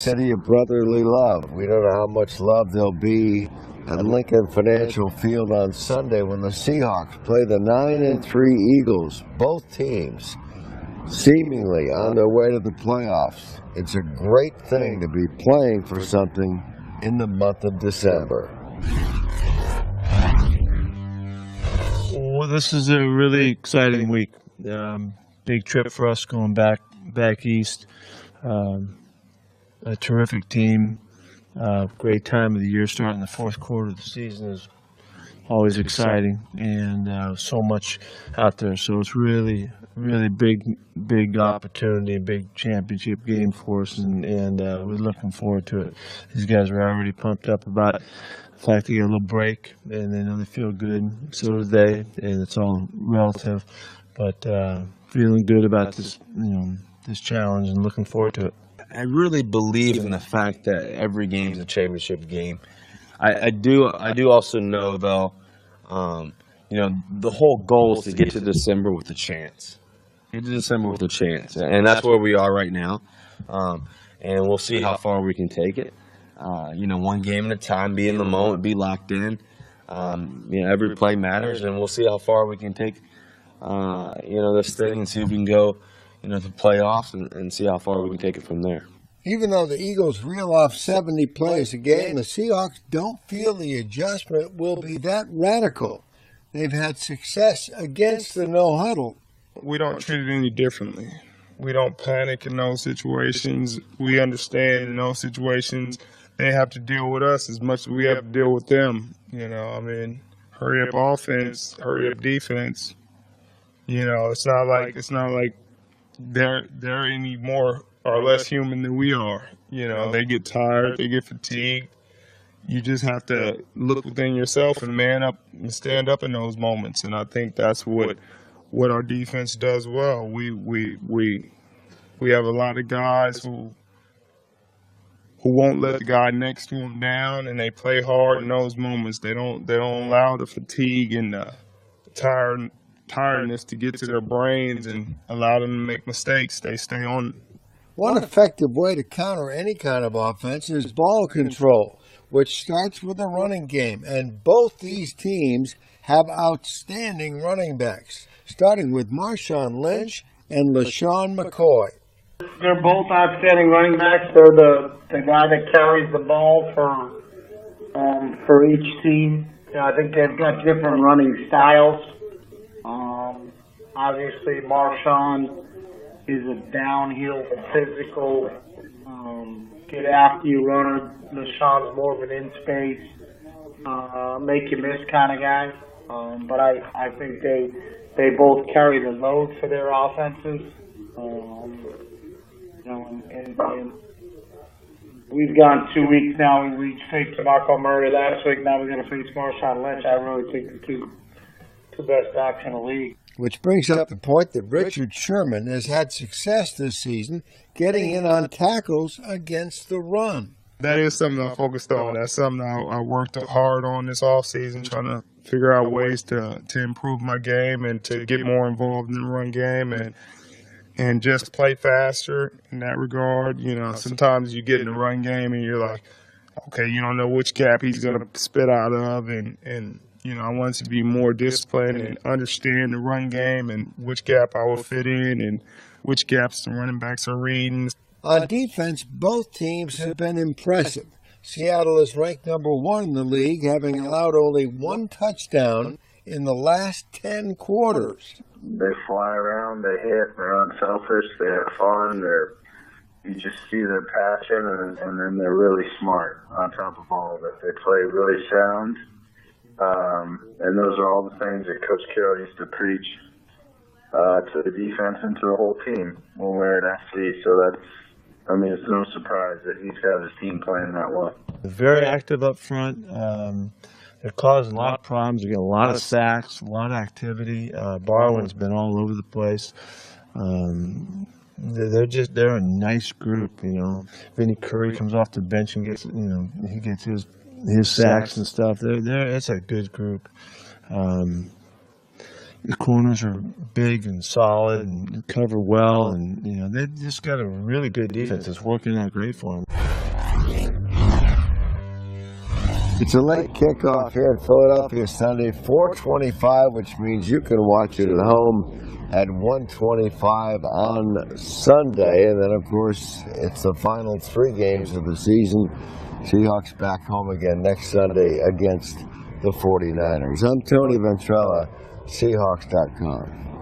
City of brotherly love. We don't know how much love there'll be at Lincoln Financial Field on Sunday when the Seahawks play the 9-3 Eagles. Both teams seemingly on their way to the playoffs. It's a great thing to be playing for something in the month of December. Well, this is a really exciting week. Big trip for us going back east. A terrific team. Great time of the year. Starting the fourth quarter of the season is always exciting, and so much out there. So it's really big opportunity, big championship game for us, and we're looking forward to it. These guys are already pumped up about the fact they get a little break, and they know they feel good. So do they, and it's all relative. But feeling good about this, this challenge, and looking forward to it. I really believe in the fact that every game is a championship game. I do also know, though, the whole goal is to get to December with a chance. Get to December with a chance, and that's where we are right now. And we'll see how far we can take it. One game at a time, be in the moment, be locked in. Every play matters, and we'll see how far we can take, this thing, and see if we can go to playoffs and see how far we can take it from there. Even though the Eagles reel off 70 plays a game, the Seahawks don't feel the adjustment will be that radical. They've had success against the no-huddle. We don't treat it any differently. We don't panic in those situations. We understand in those situations they have to deal with us as much as we have to deal with them. Hurry up offense, hurry up defense. It's not like they're any more or less human than we are. They get tired, they get fatigued. You just have to look within yourself and man up and stand up in those moments. And I think that's what our defense does well. We have a lot of guys who won't let the guy next to them down, and they play hard in those moments. They don't allow the fatigue and the tiredness to get to their brains and allow them to make mistakes. They stay on. One effective way to counter any kind of offense is ball control, which starts with a running game. And both these teams have outstanding running backs, starting with Marshawn Lynch and LaShawn McCoy. They're both outstanding running backs. They're the guy that carries the ball for each team. I think they've got different running styles. Obviously, Marshawn is a downhill, physical, get after you runner. LaShawn's more of an in-space, make you miss kind of guy. But I think they both carry the load for their offenses. And we've gone 2 weeks now. We faced DeMarco Murray last week. Now we're going to face Marshawn Lynch. I really think the two best backs in the league. Which brings up the point that Richard Sherman has had success this season getting in on tackles against the run. That is something I focused on. That's something I worked hard on this offseason, trying to figure out ways to improve my game and to get more involved in the run game and just play faster in that regard. Sometimes you get in the run game and you're like, okay, you don't know which gap he's going to spit out of, and I wanted to be more disciplined and understand the run game and which gap I will fit in and which gaps the running backs are reading. On defense, both teams have been impressive. Seattle is ranked number 1 in the league, having allowed only 1 touchdown in the last 10 quarters. They fly around, they hit, they're unselfish, they have fun, you just see their passion, and then they're really smart on top of all of it. They play really sound. And those are all the things that Coach Carroll used to preach to the defense and to the whole team when we're at SC. So it's no surprise that he's got his team playing that well. Very active up front. They're causing a lot of problems. We get a lot of sacks, a lot of activity. Barwin's been all over the place. They're a nice group. Vinny Curry comes off the bench and gets he gets his sacks and stuff. It's a good group. The corners are big and solid and cover well, and they just got a really good defense. It's working out great for them. It's a late kickoff here in Philadelphia Sunday, 4:25, which means you can watch it at home at 1:25 on Sunday. And then, of course, it's the final 3 games of the season. Seahawks back home again next Sunday against the 49ers. I'm Tony Ventrella, Seahawks.com.